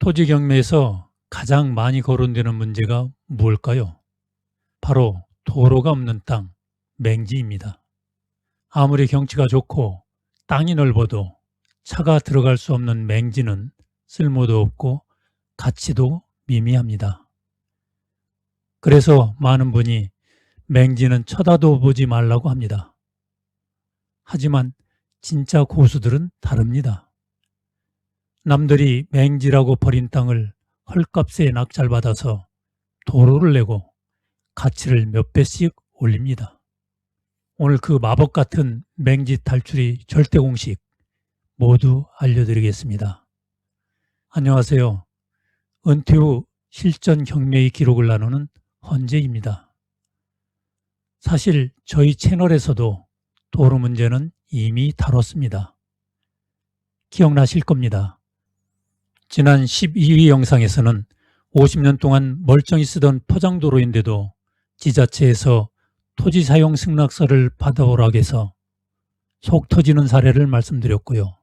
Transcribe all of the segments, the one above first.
토지 경매에서 가장 많이 거론되는 문제가 무엇일까요? 바로 도로가 없는 땅, 맹지입니다. 아무리 경치가 좋고 땅이 넓어도 차가 들어갈 수 없는 맹지는 쓸모도 없고 가치도 미미합니다. 그래서 많은 분이 맹지는 쳐다도 보지 말라고 합니다. 하지만 진짜 고수들은 다릅니다. 남들이 맹지라고 버린 땅을 헐값에 낙찰받아서 도로를 내고 가치를 몇 배씩 올립니다. 오늘 그 마법 같은 맹지 탈출이 절대 공식 모두 알려드리겠습니다. 안녕하세요. 은퇴 후 실전 경매의 기록을 나누는 헌재입니다. 사실 저희 채널에서도 도로 문제는 이미 다뤘습니다. 기억나실 겁니다. 지난 12위 영상에서는 50년 동안 멀쩡히 쓰던 포장도로인데도 지자체에서 토지 사용 승낙서를 받아오라고 해서 속 터지는 사례를 말씀드렸고요.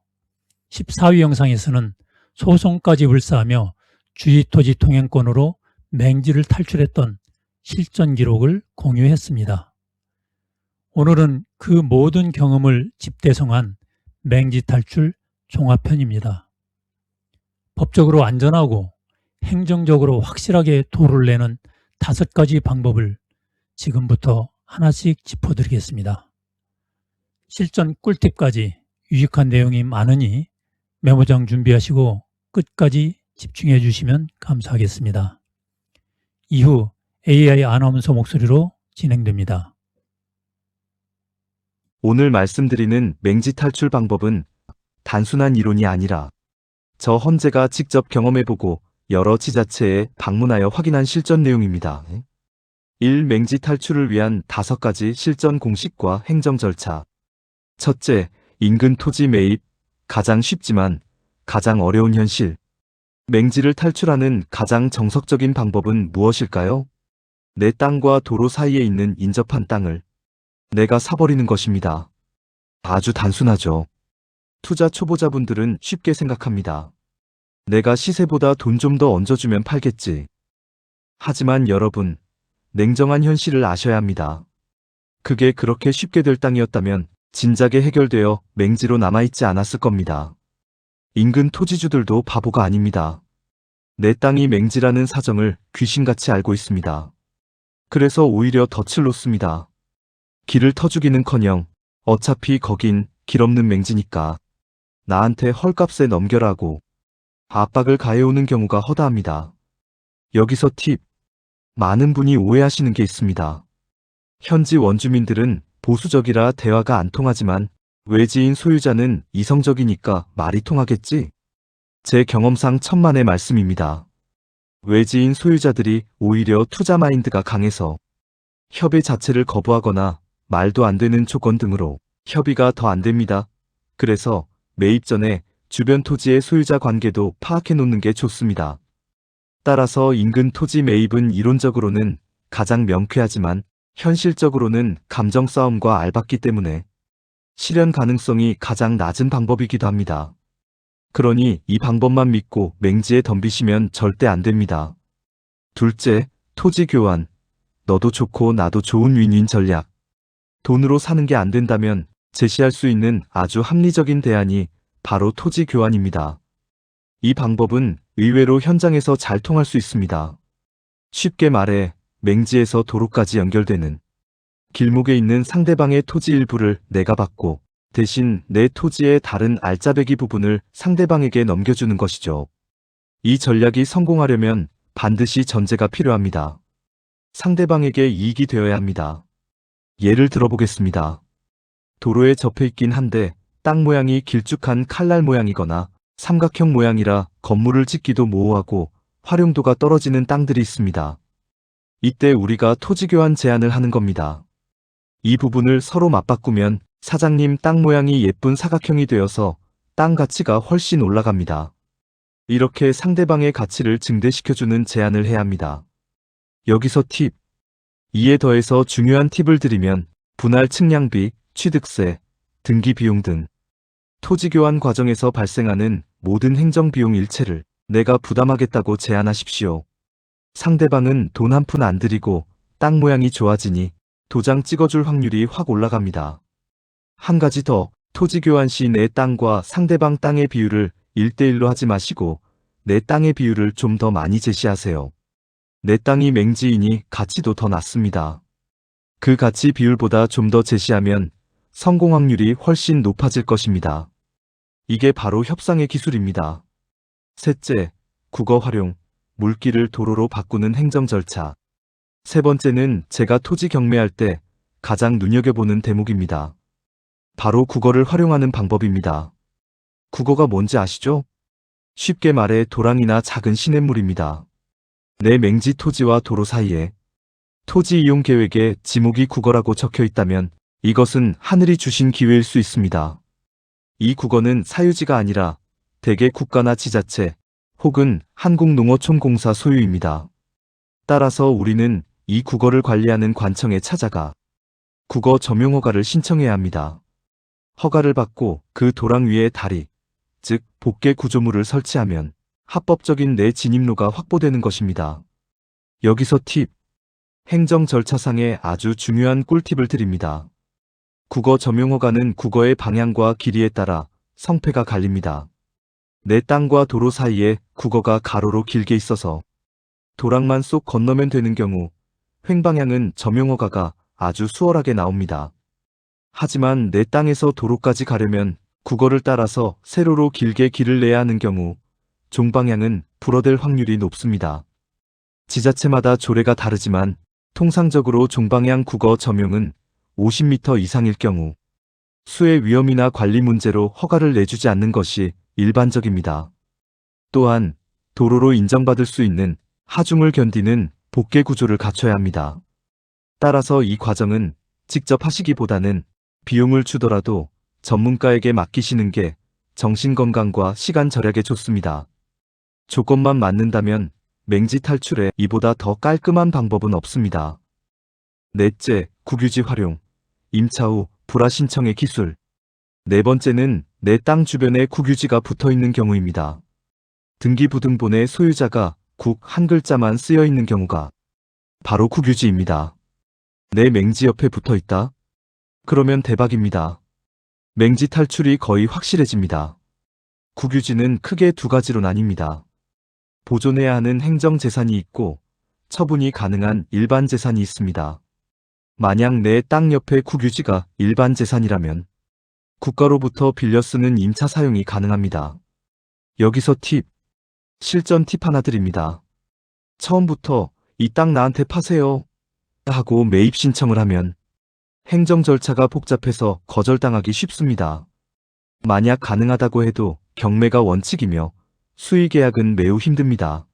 14위 영상에서는 소송까지 불사하며 주의토지 통행권으로 맹지를 탈출했던 실전 기록을 공유했습니다. 오늘은 그 모든 경험을 집대성한 맹지 탈출 종합편입니다. 법적으로 안전하고 행정적으로 확실하게 도로를 내는 5가지 방법을 지금부터 하나씩 짚어드리겠습니다. 실전 꿀팁까지 유익한 내용이 많으니 메모장 준비하시고 끝까지 집중해 주시면 감사하겠습니다. 이후 AI 아나운서 목소리로 진행됩니다. 오늘 말씀드리는 맹지 탈출 방법은 단순한 이론이 아니라 저 헌재가 직접 경험해보고 여러 지자체에 방문하여 확인한 실전 내용입니다. 1. 맹지 탈출을 위한 5가지 실전 공식과 행정 절차. 첫째, 인근 토지 매입. 가장 쉽지만 가장 어려운 현실. 맹지를 탈출하는 가장 정석적인 방법은 무엇일까요? 내 땅과 도로 사이에 있는 인접한 땅을 내가 사버리는 것입니다. 아주 단순하죠. 투자 초보자분들은 쉽게 생각합니다. 내가 시세보다 돈 좀 더 얹어주면 팔겠지. 하지만 여러분, 냉정한 현실을 아셔야 합니다. 그게 그렇게 쉽게 될 땅이었다면 진작에 해결되어 맹지로 남아있지 않았을 겁니다. 인근 토지주들도 바보가 아닙니다. 내 땅이 맹지라는 사정을 귀신같이 알고 있습니다. 그래서 오히려 덫을 놓습니다. 길을 터주기는커녕 어차피 거긴 길 없는 맹지니까 나한테 헐값에 넘겨라고 압박을 가해오는 경우가 허다합니다. 여기서 팁. 많은 분이 오해하시는 게 있습니다. 현지 원주민들은 보수적이라 대화가 안 통하지만 외지인 소유자는 이성적이니까 말이 통하겠지? 제 경험상 천만의 말씀입니다. 외지인 소유자들이 오히려 투자 마인드가 강해서 협의 자체를 거부하거나 말도 안 되는 조건 등으로 협의가 더 안 됩니다. 그래서 매입 전에 주변 토지의 소유자 관계도 파악해 놓는 게 좋습니다. 따라서 인근 토지 매입은 이론적으로는 가장 명쾌하지만 현실적으로는 감정 싸움과 알박기 때문에 실현 가능성이 가장 낮은 방법이기도 합니다. 그러니 이 방법만 믿고 맹지에 덤비시면 절대 안 됩니다. 둘째, 토지 교환. 너도 좋고 나도 좋은 윈윈 전략. 돈으로 사는 게 안 된다면 제시할 수 있는 아주 합리적인 대안이 바로 토지 교환입니다. 이 방법은 의외로 현장에서 잘 통할 수 있습니다. 쉽게 말해 맹지에서 도로까지 연결되는 길목에 있는 상대방의 토지 일부를 내가 받고 대신 내 토지의 다른 알짜배기 부분을 상대방에게 넘겨주는 것이죠. 이 전략이 성공하려면 반드시 전제가 필요합니다. 상대방에게 이익이 되어야 합니다. 예를 들어보겠습니다. 도로에 접해 있긴 한데 땅 모양이 길쭉한 칼날 모양이거나 삼각형 모양이라 건물을 짓기도 모호하고 활용도가 떨어지는 땅들이 있습니다. 이때 우리가 토지 교환 제안을 하는 겁니다. 이 부분을 서로 맞바꾸면 사장님 땅 모양이 예쁜 사각형이 되어서 땅 가치가 훨씬 올라갑니다. 이렇게 상대방의 가치를 증대시켜주는 제안을 해야 합니다. 여기서 팁. 이에 더해서 중요한 팁을 드리면 분할 측량비, 취득세, 등기 비용 등 토지 교환 과정에서 발생하는 모든 행정 비용 일체를 내가 부담하겠다고 제안하십시오. 상대방은 돈 한 푼 안 들이고 땅 모양이 좋아지니 도장 찍어줄 확률이 확 올라갑니다. 한 가지 더, 토지 교환 시 내 땅과 상대방 땅의 비율을 1대1로 하지 마시고 내 땅의 비율을 좀 더 많이 제시하세요. 내 땅이 맹지이니 가치도 더 낮습니다. 그 가치 비율보다 좀 더 제시하면 성공 확률이 훨씬 높아질 것입니다. 이게 바로 협상의 기술입니다. 셋째, 국어 활용, 물기를 도로로 바꾸는 행정 절차. 세 번째는 제가 토지 경매할 때 가장 눈여겨보는 대목입니다. 바로 국어를 활용하는 방법입니다. 국어가 뭔지 아시죠? 쉽게 말해 도랑이나 작은 시냇물입니다. 내 맹지 토지와 도로 사이에 토지 이용 계획에 지목이 국어라고 적혀 있다면 이것은 하늘이 주신 기회일 수 있습니다. 이 국어는 사유지가 아니라 대개 국가나 지자체 혹은 한국농어촌공사 소유입니다. 따라서 우리는 이 국어를 관리하는 관청에 찾아가 국어 점용 허가를 신청해야 합니다. 허가를 받고 그 도랑 위에 다리, 즉 복개 구조물을 설치하면 합법적인 내 진입로가 확보되는 것입니다. 여기서 팁, 행정 절차상의 아주 중요한 꿀팁을 드립니다. 국어 점용 허가는 국어의 방향과 길이에 따라 성패가 갈립니다. 내 땅과 도로 사이에 국어가 가로로 길게 있어서 도랑만 쏙 건너면 되는 경우 횡방향은 점용 허가가 아주 수월하게 나옵니다. 하지만 내 땅에서 도로까지 가려면 국어를 따라서 세로로 길게 길을 내야 하는 경우 종방향은 불어될 확률이 높습니다. 지자체마다 조례가 다르지만 통상적으로 종방향 국어 점용은 50m 이상일 경우 수해 위험이나 관리 문제로 허가를 내주지 않는 것이 일반적입니다. 또한 도로로 인정받을 수 있는 하중을 견디는 복개 구조를 갖춰야 합니다. 따라서 이 과정은 직접 하시기보다는 비용을 주더라도 전문가에게 맡기시는 게 정신건강과 시간 절약에 좋습니다. 조건만 맞는다면 맹지 탈출에 이보다 더 깔끔한 방법은 없습니다. 넷째, 국유지 활용, 임차 후 불화 신청의 기술. 네 번째는 내 땅 주변에 국유지가 붙어있는 경우입니다. 등기부등본의 소유자가 국 한 글자만 쓰여 있는 경우가 바로 국유지입니다. 내 맹지 옆에 붙어있다? 그러면 대박입니다. 맹지 탈출이 거의 확실해집니다. 국유지는 크게 두 가지로 나뉩니다. 보존해야 하는 행정재산이 있고 처분이 가능한 일반 재산이 있습니다. 만약 내 땅 옆에 국유지가 일반 재산이라면 국가로부터 빌려 쓰는 임차 사용이 가능합니다. 여기서 팁, 실전 팁 하나 드립니다. 처음부터 이 땅 나한테 파세요 하고 매입 신청을 하면 행정 절차가 복잡해서 거절당하기 쉽습니다. 만약 가능하다고 해도 경매가 원칙이며 수의 계약은 매우 힘듭니다.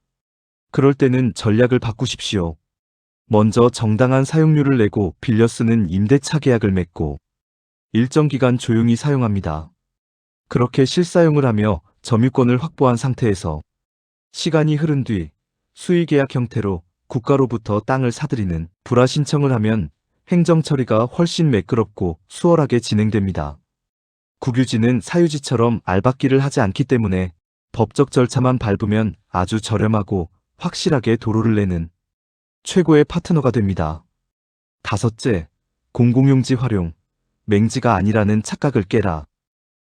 그럴 때는 전략을 바꾸십시오. 먼저 정당한 사용료를 내고 빌려 쓰는 임대차 계약을 맺고 일정 기간 조용히 사용합니다. 그렇게 실사용을 하며 점유권을 확보한 상태에서 시간이 흐른 뒤 수의 계약 형태로 국가로부터 땅을 사들이는 불화 신청을 하면 행정 처리가 훨씬 매끄럽고 수월하게 진행됩니다. 국유지는 사유지처럼 알박기를 하지 않기 때문에 법적 절차만 밟으면 아주 저렴하고 확실하게 도로를 내는 최고의 파트너가 됩니다. 다섯째, 공공용지 활용, 맹지가 아니라는 착각을 깨라.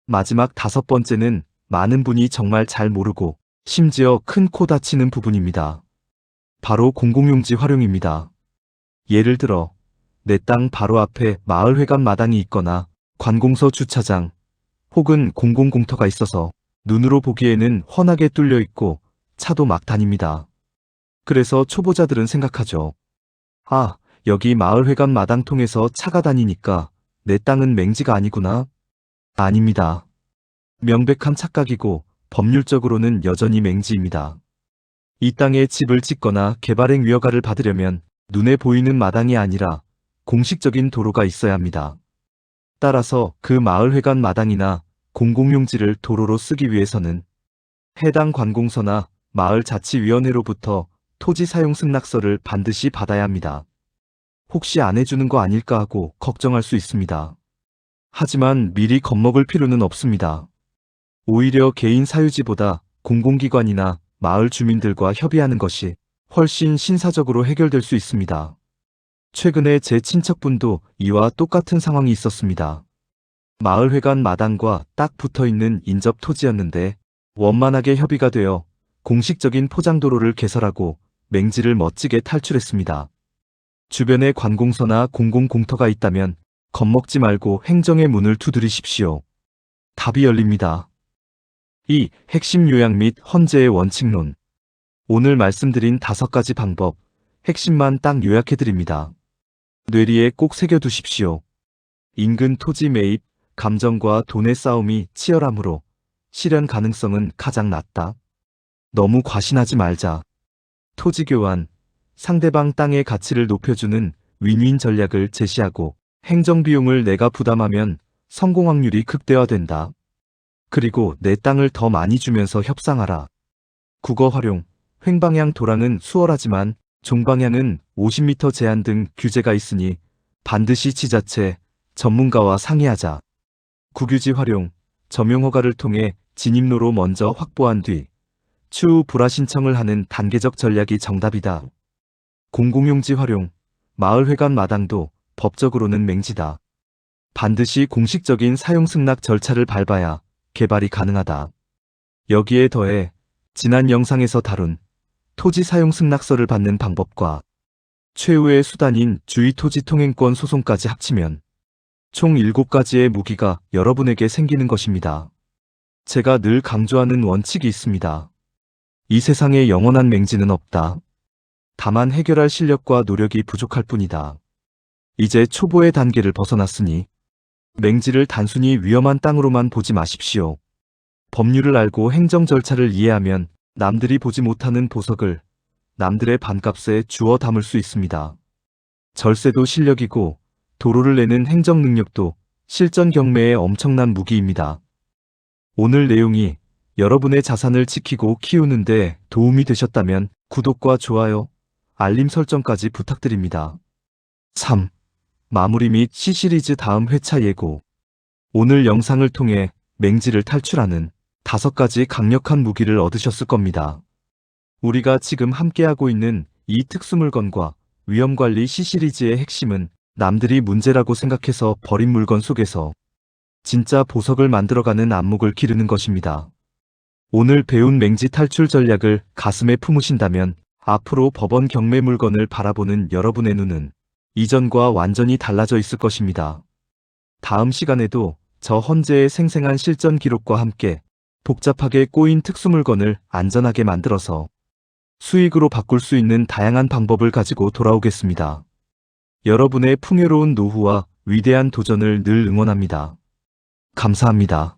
마지막 다섯 번째는 많은 분이 정말 잘 모르고 심지어 큰 코 다치는 부분입니다. 바로 공공용지 활용입니다. 예를 들어 내 땅 바로 앞에 마을회관 마당이 있거나 관공서 주차장 혹은 공공공터가 있어서 눈으로 보기에는 훤하게 뚫려 있고 차도 막 다닙니다. 그래서 초보자들은 생각하죠. 아, 여기 마을회관 마당 통해서 차가 다니니까 내 땅은 맹지가 아니구나. 아닙니다. 명백한 착각이고 법률적으로는 여전히 맹지입니다. 이 땅에 집을 짓거나 개발행 위허가를 받으려면 눈에 보이는 마당이 아니라 공식적인 도로가 있어야 합니다. 따라서 그 마을회관 마당이나 공공용지를 도로로 쓰기 위해서는 해당 관공서나 마을자치위원회로부터 토지 사용 승낙서를 반드시 받아야 합니다. 혹시 안 해주는 거 아닐까 하고 걱정할 수 있습니다. 하지만 미리 겁먹을 필요는 없습니다. 오히려 개인 사유지보다 공공기관이나 마을 주민들과 협의하는 것이 훨씬 신사적으로 해결될 수 있습니다. 최근에 제 친척분도 이와 똑같은 상황이 있었습니다. 마을회관 마당과 딱 붙어있는 인접 토지였는데 원만하게 협의가 되어 공식적인 포장도로를 개설하고 맹지를 멋지게 탈출했습니다. 주변에 관공서나 공공공터가 있다면 겁먹지 말고 행정의 문을 두드리십시오. 답이 열립니다. 2. 핵심 요약 및 헌재의 원칙론. 오늘 말씀드린 5가지 방법, 핵심만 딱 요약해드립니다. 뇌리에 꼭 새겨두십시오. 인근 토지 매입, 감정과 돈의 싸움이 치열하므로 실현 가능성은 가장 낮다. 너무 과신하지 말자. 토지 교환, 상대방 땅의 가치를 높여주는 윈윈 전략을 제시하고 행정비용을 내가 부담하면 성공 확률이 극대화된다. 그리고 내 땅을 더 많이 주면서 협상하라. 국어 활용, 횡방향 도랑은 수월하지만 종방향은 50m 제한 등 규제가 있으니 반드시 지자체, 전문가와 상의하자. 국유지 활용, 점용허가를 통해 진입로로 먼저 확보한 뒤 추후 불화 신청을 하는 단계적 전략이 정답이다. 공공용지 활용, 마을회관 마당도 법적으로는 맹지다. 반드시 공식적인 사용 승낙 절차를 밟아야 개발이 가능하다. 여기에 더해 지난 영상에서 다룬 토지 사용 승낙서를 받는 방법과 최후의 수단인 주의토지통행권 소송까지 합치면 총 7가지의 무기가 여러분에게 생기는 것입니다. 제가 늘 강조하는 원칙이 있습니다. 이 세상에 영원한 맹지는 없다. 다만 해결할 실력과 노력이 부족할 뿐이다. 이제 초보의 단계를 벗어났으니 맹지를 단순히 위험한 땅으로만 보지 마십시오. 법률을 알고 행정 절차를 이해하면 남들이 보지 못하는 보석을 남들의 반값에 주워 담을 수 있습니다. 절세도 실력이고 도로를 내는 행정 능력도 실전 경매의 엄청난 무기입니다. 오늘 내용이 여러분의 자산을 지키고 키우는데 도움이 되셨다면 구독과 좋아요, 알림 설정까지 부탁드립니다. 3. 마무리 및 C시리즈 다음 회차 예고. 오늘 영상을 통해 맹지를 탈출하는 5가지 강력한 무기를 얻으셨을 겁니다. 우리가 지금 함께하고 있는 이 특수물건과 위험관리 C시리즈의 핵심은 남들이 문제라고 생각해서 버린 물건 속에서 진짜 보석을 만들어가는 안목을 기르는 것입니다. 오늘 배운 맹지 탈출 전략을 가슴에 품으신다면 앞으로 법원 경매 물건을 바라보는 여러분의 눈은 이전과 완전히 달라져 있을 것입니다. 다음 시간에도 저 헌재의 생생한 실전 기록과 함께 복잡하게 꼬인 특수물건을 안전하게 만들어서 수익으로 바꿀 수 있는 다양한 방법을 가지고 돌아오겠습니다. 여러분의 풍요로운 노후와 위대한 도전을 늘 응원합니다. 감사합니다.